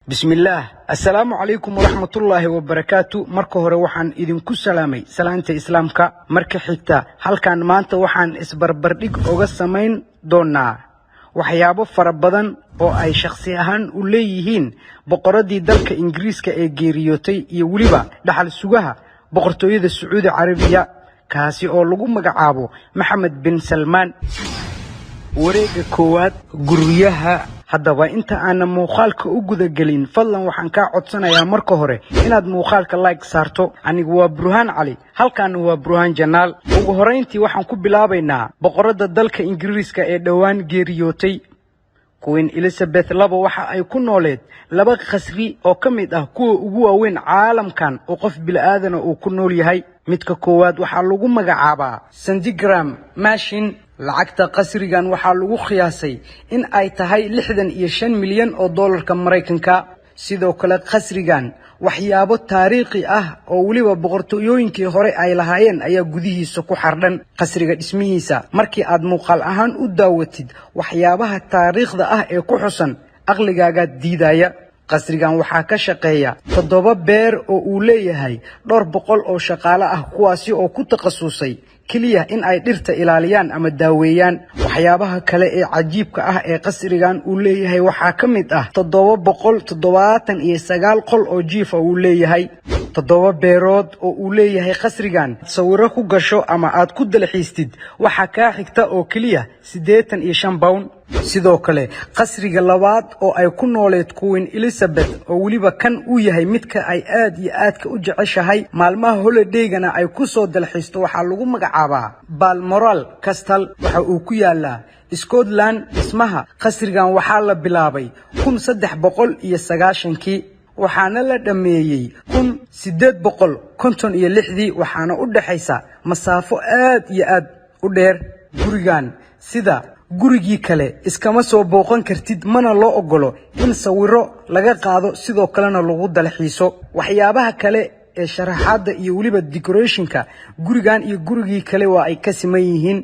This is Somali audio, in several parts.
بسم الله السلام عليكم ورحمة الله وبركاته marka hore waxaan idinku salaamay salaanta islaamka marka xigta halkan maanta waxaan isbarbardhig uga sameyn doonaa waxyaabo fara badan oo ay shakhsi ahaan u leeyihiin boqoradii dalka Ingiriiska ee geeriyootay iyo waliba dhaxal sugaha boqortooyada Sacuudi Carabiya kaasi oo lagu magacaabo Mohammed bin Salman wareega koowaad guriyaha haddaba inta aan muuqaalka u guda galin fadlan waxaan ka codsanayaa marka hore inaad muuqaalka like saarto anigu waa Burhan Ali halkan waa Burhan Janaal ugu horeyntii waxaan ku bilaabaynaa boqorada dalka Ingiriiska ee dhawaan geeriyootay Queen Elizabeth II waxa ay ku nooleed laba qasri oo kamid ah kuwa ugu waaweyn caalamkan oo qof bilaadan uu ku nool yahay midka koowaad waxa lagu magacaabaa Sandringham Mansion lacagta qasrigan waxa lagu qiyaasay in ay tahay 65 milyan oo dollarka Mareykanka sidoo kale qasrigan waxyaabo taariikhi ah oo waliba boqortooyooyinkii hore ay lahaayeen ayaa gudihiisa ku xardhan qasriga dhismihiisa markii aad muuqaal ahaan u daawatid waxyaabaha taariikhda ah ee ku xusan aqligaaga diidaya qasrigan waxa ka shaqeeya 7 beer oo uu leeyahay dhowr boqol oo shaqaale ah kuwaasi oo ku takhasusay kaliya in ay dhirta ilaaliyaan ama daaweeyaan waxyaabaha kale ee cajiibka ah ee qasrigan uu leeyahay waxa kamid ah 779 qol oo jiif uu leeyahay 7 beerood oo uu leeyahay qasrigan sawiro ku gasho ama aad ku dalxiistid waxa ka xigta oo kaliya 85 pound sidoo kale qasriga labaad oo ay ku nooleed Queen Elizabeth oo waliba kan uu yahay midka ay aad iyo aad ka u jeceshahay maalmaha holiday-gana ay ku soo dalxiisto waxa lagu magacaabaa Balmoral Castle waxa uu ku yaalaa Scotland ismaha qasrigan waxa la bilaabay 1390kii waxaana la dhameeyay 1856 waxaana u dhaxaysa masaafo aad iyo aad u dheer gurigan sida gurigii kale iskama soo booqan kartid mana loo ogolo in sawiro laga qaado sidoo kalena lagu dalxiiso waxyaabaha kale ee sharaxaada iyo waliba decorationka gurigan iyo gurigii kale waa ay ka siman yihiin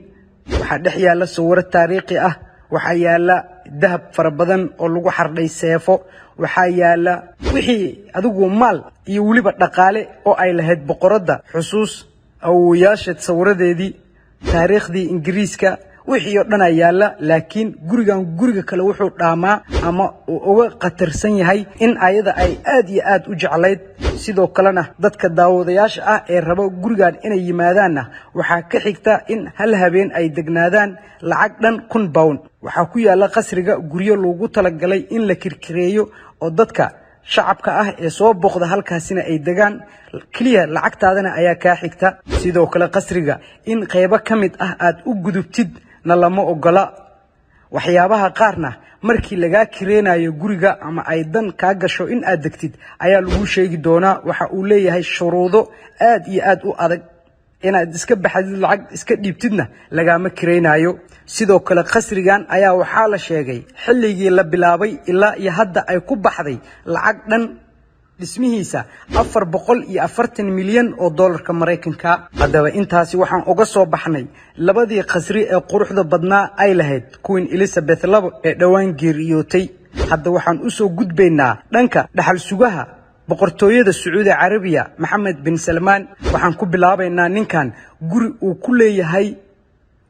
waxa dhex yaala sawiro taariikhi ah waxa yaala dahab fara badan oo lagu xardhay seefo waxa yaala wixii adigu maal iyo waliba dhaqaale oo ay lahayd boqorada xusuus awooyaasha sawiradeedii taariikhdii Ingiriiska wixii oo dhan yaala laakiin gurigan guriga kale wuxuu dhaamaa ama uu uga qatarsan yahay in ayada ay aad iyo aad u jeclayd sidoo kalena dadka daawadayaasha ah ee rabo gurigan inay yimaadaan waxa ka xigta in hal habeen ay degnaadaan lacag dhan 1000 pound waxa ku yaala qasriga guriyo loogu talagalay in la kirkireeyo oo dadka shacabka ah ee soo booqda halkaasina ay degaan kaliya lacagtaadana ayaa ka xigta sidoo kale qasriga in qaybo kamid ah aad u gudubtid na lama ogola waxyaabaha qaarna markii laga kireenayo guriga ama ay dan ka gasho in aad degtid ayaa lagu sheegi doonaa waxa uu leeyahay shuruudo aad iyo aad u adag inaad iska baxdid lacag iska dhiibtidna lagama kireenayo sidoo kale qasrigan ayaa waxa la sheegay xilligii la bilaabay ilaa iyo hadda ay ku baxday lacag dhan dhismihiisa 440 milyan oo dollarka Mareykanka hadaba intaasi waxaan uga soo baxnay labadii qasri ee quruxda badnaa ay lahayd Queen Elizabeth II ee dhawaan geeriyootay hadda waxaan u soo gudbaynaa dhanka dhaxal sugaha boqortooyada Sacuudi Carabiya Mohammed bin Salman waxaan ku bilaabaynaa ninkan guri uu ku leeyahay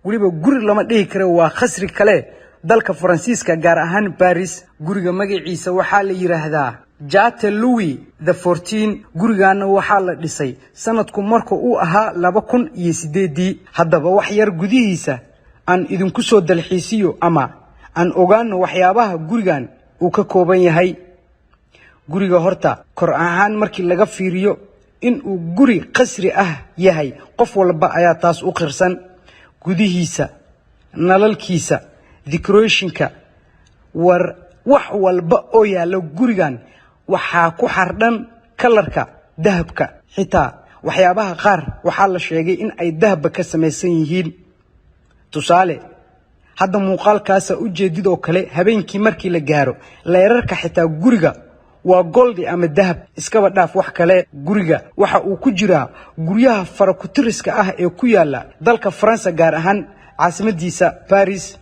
waliba guri lama dhihi karo waa qasri kale dalka Faransiiska gaar ahaan Paris guriga magaciisa waxa la yiraahdaa Jate Louis XIV gurigana waxa la dhisay sanadku markuu uu ahaa 2008 hadaba wax yar gudihiisa aan idinku soo dalxiisiyo ama aan ogaano waxyaabaha gurigan uu ka kooban yahay guriga horta kor ahaan markii laga fiiriyo in uu guri qasri ah yahay qof walba ayaa taas u qirsan gudihiisa nalalkiisa decorationka war wax walba oo yaalo gurigan waxa ku xardhan kalarka dahabka xitaa waxyaabaha qaar waxa la sheegay in ay dahab ka samaysan yihiin tusaale hadda muuqaalkaas u jeedidoo kale habeenkii markii la gaaro leerarka xitaa guriga waa gold ama dahab iskaba dhaaf wax kale guriga waxa uu ku jiraa guryaha farakutiriska ah ee ku yaala dalka France gaar ahaan caasimadiisa Paris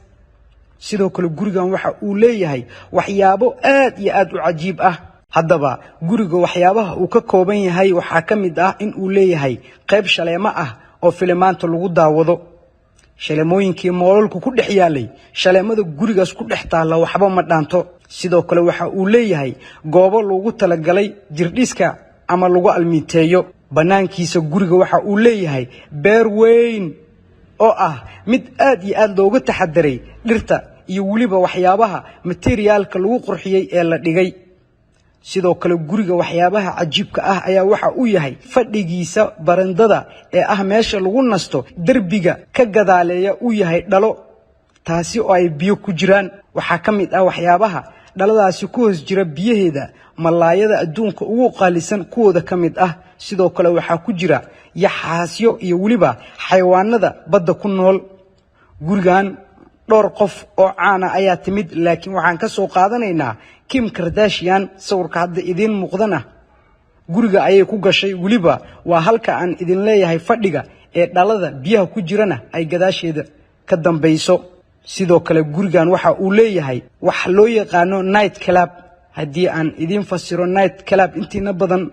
sidoo kale gurigan waxa uu leeyahay waxyaabo aad iyo aad u cajiib ah haddaba guriga waxyaabaha uu ka kooban yahay waxaa ka mid ah in uu leeyahay qayb shaleemo ah oo filimaanta lagu daawado. shaleemooyinkii moololku ku dhex yaalay shaleemada gurigaas ku dhex taalla waxba ma dhaanto. sidoo kale waxa uu leeyahay goobo loogu talagalay jirdhiska ama lagu almiiteeyo. banaankiisa guriga waxa uu leeyahay beer weyn oo ah mid aad iyo aad looga taxadaray dhirta iyo waliba waxyaabaha materialka lagu qurxiyay ee la dhigay. sidoo kale guriga waxyaabaha cajiibka ah ayaa waxa uu yahay fadhigiisa barandada ee ah meesha lagu nasto. darbiga ka gadaaleeya uu yahay dhalo taasi oo ay biyo ku jiraan. waxaa ka mid ah waxyaabaha dhaladaasi ku hoos jira biyaheeda malaayada adduunka ugu qaalisan kuwooda ka mid ah. sidoo kale waxaa ku jira yaxaasyo iyo waliba xayawaanada badda ku nool. gurigan dhowr qof oo caan ah ayaa timid, laakiin waxaan ka soo qaadanaynaa Kim Kardashian. sawirka hadda idin muuqdana guriga ayay ku gashay, waliba waa halka aan idin leeyahay fadhiga ee dhalada biyaha ku jirana ay gadaasheeda ka dambayso. sidoo kale gurigan waxa uu leeyahay wax loo yaqaano night club. haddii aan idin fasiro night club intiina badan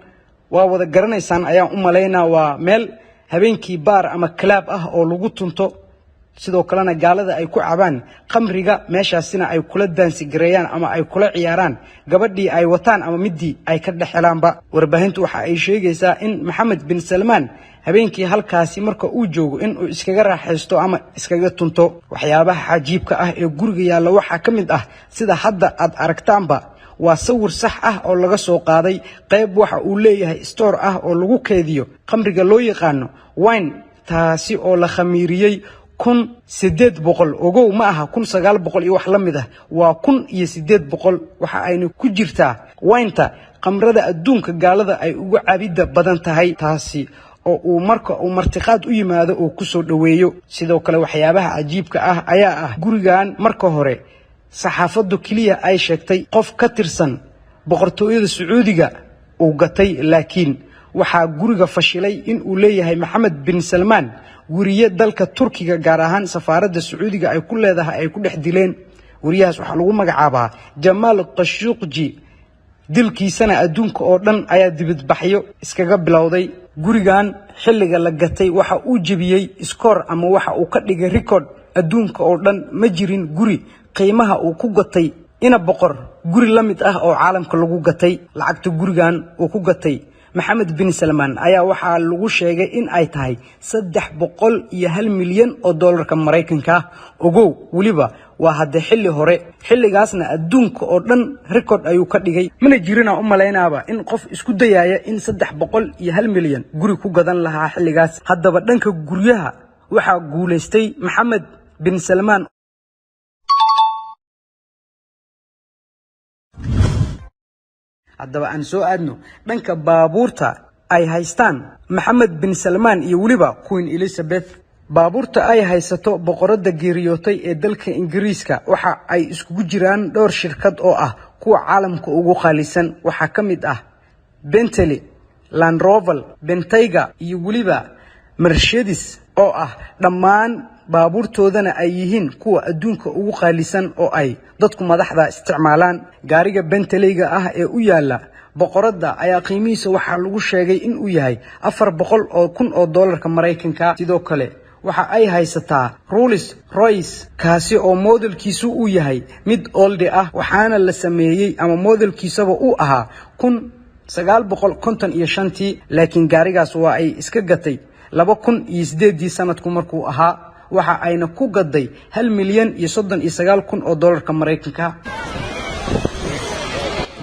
waa wada garanaysaan ayaan u malaynaa. waa meel habeenkii baar ama club ah oo lagu tunto, sidoo kalena gaalada ay ku cabaan qamriga meeshaasina ay kula daansi gareeyaan ama ay kula ciyaaraan gabadhii ay wataan ama midii ay ka dhaxelaanba. warbaahintu waxa ay sheegaysaa in Mohammed bin Salman habeenkii halkaasi marka uu joogo in uu iskaga raaxaysto ama iskaga tunto. waxyaabaha cajiibka ah ee guriga yaalla waxaa ka mid ah sida hadda aad aragtaanba waa sawir sax ah oo laga soo qaaday. qayb waxa uu leeyahay store ah oo lagu keediyo qamriga loo yaqaano wine, taasi oo la khamiiriyay 1800. ogow ma aha 1900 iyo wax la mid ah, waa 1800. waxa ayna ku jirtaa wine-ta qamrada adduunka gaalada ay ugu cabida badan tahay, taasi oo uu marka uu martiqaad u yimaado oo ku soo dhaweeyo. sidoo kale waxyaabaha cajiibka ah ayaa ah gurigan marka hore saxaafadu kaliya ay sheegtay qof ka tirsan boqortooyada Sacuudiga uu gatay, laakiin waxaa guriga fashilay in uu leeyahay Mohammed bin Salman wariye dalka Turkiga gaar ahaan safaaradda Sacuudiga ay ku leedahay ay ku dhex dileen. wariyahaas waxaa lagu magacaabaa Jamal Khashoggi. dilkiisana adduunka oo dhan ayaa dibadbaxyo iskaga bilowday. gurigan xilliga la gatay waxa uu jebiyay iskoor ama waxa uu ka dhigay record adduunka oo dhan. ma jirin guri qiimaha uu ku gatay ina boqor guri la mid ah oo caalamka lagu gatay. lacagta gurigan uu ku gatay Mohammed bin Salman ayaa waxaa lagu sheegay in ay tahay 301 milyan oo dollarka Mareykanka ah. ogow waliba waa hadda xilli hore, xilligaasna adduunka oo dhan record ayuu ka dhigay. mana jirina u malaynaaba in qof isku dayaya in 301 milyan guri ku gadan lahaa xilligaas. haddaba dhanka guryaha waxaa guuleystay Mohammed bin Salman. haddaba aan soo aadno dhanka baabuurta ay haystaan Mohammed bin Salman iyo waliba Queen Elizabeth. baabuurta ay haysato boqoradda geeriyootay ee dalka Ingiriiska waxa ay iskugu jiraan dhowr shirkad oo ah kuwa caalamka ugu qaalisan. waxaa ka mid ah Bentley, Land Rover, Bentayga iyo waliba Mercedes oo ah dhammaan baabuurtoodana ay yihiin kuwa adduunka ugu qaalisan oo ay dadku madaxda isticmaalaan. gaariga Bentleyga ah ee u yaala boqoradda ayaa qiimihiisa waxaa lagu sheegay in uu yahay 400,000 oo dollarka Mareykanka. sidoo kale waxa ay haysataa Rolls Royce kaasi oo modelkiisu uu yahay mid old ah, waxaana la sameeyay ama modelkiisaba uu ahaa 1955, laakiin gaarigaas waa ay iska gatay 2008 sanadku markuu ahaa. waxa ayna ku gaday 1,39,000 oo dollarka Mareykanka.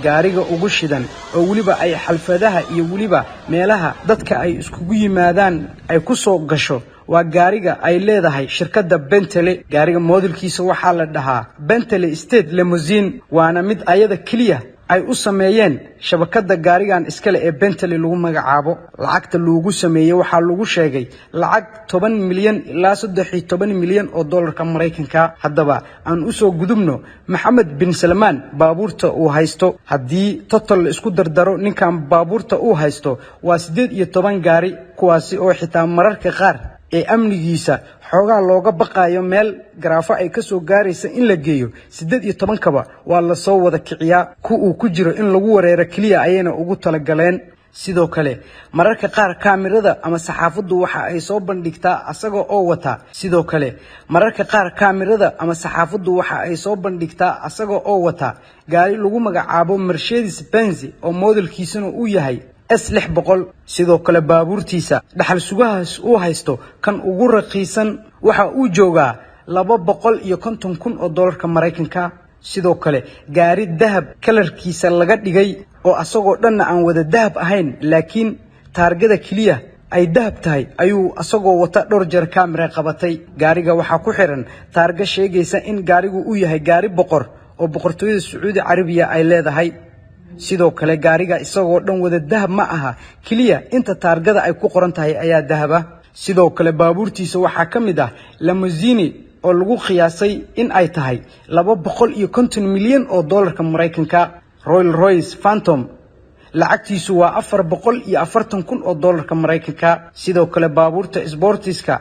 gaariga ugu shidan oo waliba ay xalfadaha iyo waliba meelaha dadka ay iskugu yimaadaan ay ku soo gasho waa gaariga ay leedahay shirkadda Bentley. gaariga modelkiisa waxaa la dhahaa Bentley State Limousine, waana mid ayada kaliya ay u sameeyeen shabakada gaarigan iskale ee Bentley lagu magacaabo. lacagta loogu sameeyay waxaa lagu sheegay lacag 10 milyan ilaa 13 milyan oo dollarka Mareykanka. haddaba aan u soo gudubno Mohammed bin Salman baabuurta uu haysto. haddii total isku dardaro ninkan baabuurta uu haysto waa 18 gaari, kuwaasi oo xitaa mararka qaar ee amnigiisa xoogaa looga baqayo meel garaafo ay ka soo gaaraysa in la geeyo 18 kaba waa la soo wada kiciyaa uu ku jiro in lagu wareero kaliya ayayna ugu talagaleen sidoo kale mararka qaar kaamirada ama saxaafaddu waxa ay soo bandhigtaa asaga oo wata sidoo kale mararka qaar kaamirada ama saxaafaddu waxa ay soo bandhigtaa asaga oo wata gaari lagu magacaabo Mercedes Benz oo modelkiisuna uu yahay S600 sidoo kale baabuurtiisa dhaxal sugahaas uu haysto kan ugu raqiisan waxa uu joogaa $250,000 Mareykanka sidoo kale gaari dahab kalarkiisa laga dhigay oo asagoo dhan aan wada dahab ahayn laakiin taargada kaliya ay dahab tahay ayuu asagoo wata dhowr jeer kaamira qabatay gaariga waxa ku xiran taarga sheegaysa in gaarigu uu yahay gaari boqor oo boqortooyada Sacuudi Carabiya ay leedahay sidoo kale gaariga isagoo dhan wada dahab ma aha kaliya inta taargada ay ku qoran tahay ayaa dahaba sidoo kale baabuurtiisa waxa kamid ah limousine oo lagu qiyaasay in ay tahay $250 milyan Mareykanka Rolls Royce Phantom lacagtiisu waa $440,000 Mareykanka sidoo kale baabuurta sportiska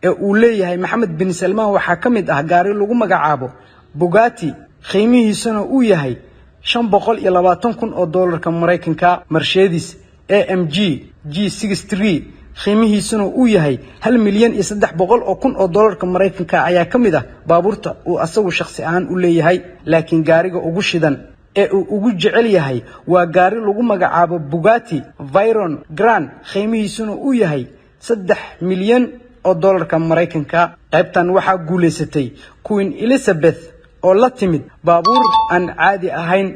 ee uu leeyahay Mohammed bin Salman waxa kamid ah gaari lagu magacaabo Bugatti qiimihiisuna uu yahay $520,000 Mareykanka Mercedes AMG G63 qiimihiisuna uu yahay $1,300,000 Mareykanka ayaa kamid ah baabuurta uu asagu shakhsi ahaan u leeyahay laakiin gaariga ugu shidan ee uu ugu jecel yahay waa gaari lagu magacaabo Bugatti Veyron Grand qiimihiisuna uu yahay $3 milyan Mareykanka qaybtan waxa guuleysatay Queen Elizabeth oo la timid baabuur aan caadi ahayn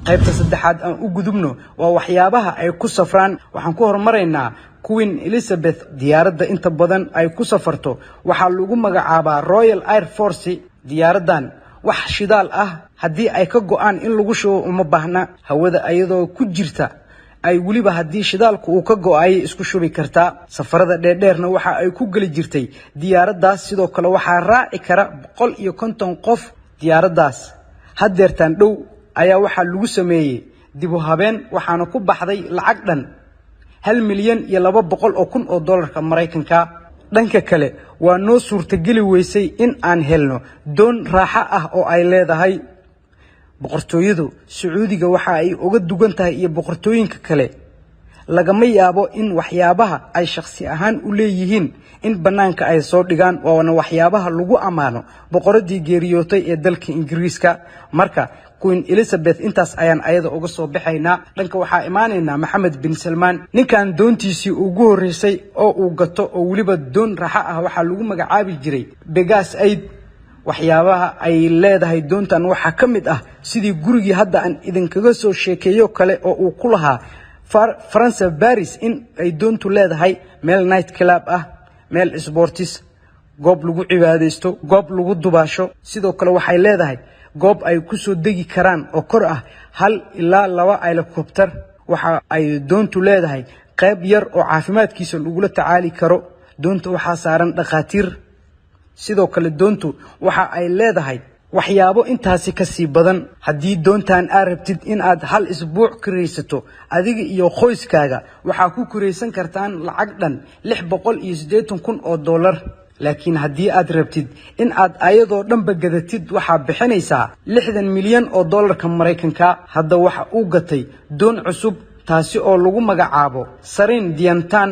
qaybta saddexaad aan u gudubno waa waxyaabaha ay ku safraan waxaan ku hormaraynaa Queen Elizabeth diyaaradda inta badan ay ku safarto waxa lagu magacaabaa Royal Air Force diyaaradan wax shidaal ah hadii ay ka go'aan in lagu shubo uma baahna hawada ayadoo ku jirta ay waliba hadii shidaalku uu ka go'ay isku shubi kartaa safarada dheerdheerna waxa ay ku gali jirtay diyaaradaas sidoo kale waxa raaci kara 150 qof diyaaradaas hadeertan dhow ayaa waxa lagu sameeyay dib u habeen waxaana ku baxday lacag dhan $1,200,000 Mareykanka dhanka kale waa noo suurtageli weysay in aan helno doon raaxa ah oo ay leedahay boqortooyadu Sacuudiga waxa ay uga dugan tahay iyo boqortooyinka kale lagama yaabo in waxyaabaha ay shakhsi ahaan u leeyihiin in banaanka ay soo dhigaan waana waxyaabaha lagu amaano boqoradii geeriyootay ee dalka Ingiriiska marka Queen Elizabeth intaas ayaan ayada uga soo baxaynaa dhanka waxa imaanayna Mohammed bin Salman ninkan doontiisii ugu horeysay oo uu gato oo waliba doon raaxa ah waxa lagu magacaabi jiray Pegasus 8 waxyaabaha ay leedahay doontan waxa kamid ah sidii gurigii hadda aan idinkaga soo sheekeeyo kale oo uu ku lahaa France Paris in ay doontu leedahay meel night club ah meel sportis goob lagu cibaadeysto goob lagu dubaasho sidoo kale waxay leedahay goob ay ku soo degi karaan oo kor ah 1 ilaa 2 helicopter waxa ay doontu leedahay qayb yar oo caafimaadkiisa lagu la tacaali karo doonta waxa saaran dhaqaatiir sidoo kale doontu waxa ay leedahay waxyaabo intaasi ka sii badan hadii doontan aad rabtid in aad hal isbuuc kireysato adiga iyo qoyskaaga waxa ku kireysan kartaan lacag dhan $680,000 laakiin hadii aad rabtid in aad ayadoo dhanba gadatid waxa bixinaysaa $60 milyan Mareykanka hadda waxa uu gatay doon cusub taasi oo lagu magacaabo Sarin Diantan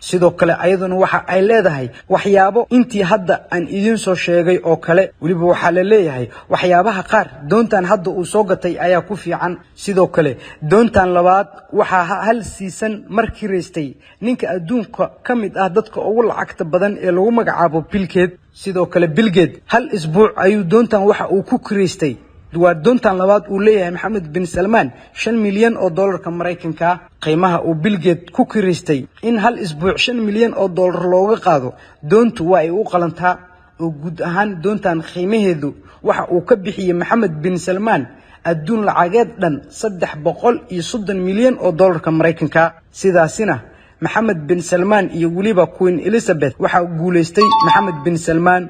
sidoo kale ayaduna waxa ay leedahay waxyaabo intii hadda aan idin soo sheegay oo kale waliba waxa la leeyahay waxyaabaha qaar doontan hadda uu soo gatay ayaa ku fiican sidoo kale doontan labaad waxa hal season markii reestay ninka adduunka kamid ah dadka ugu lacagta badan ee lagu magacaabo Bill Gates sidoo kale Bill Gates hal isbuuc ayuu doontan waxa uu ku kireystay waa doontan labaad uu leeyahay Mohammed bin Salman $5 milyan Mareykanka qiimaha uu Bill Gates ku kireystay in hal isbuuc $5 milyan looga qaado doontu waa ay u qalantaa oo guud ahaan doontan qiimaheedu waxa uu ka bixiyay Mohammed bin Salman adduun lacageed dhan $330 milyan Mareykanka sidaasina Mohammed bin Salman iyo waliba Queen Elizabeth waxa guuleystay Mohammed bin Salman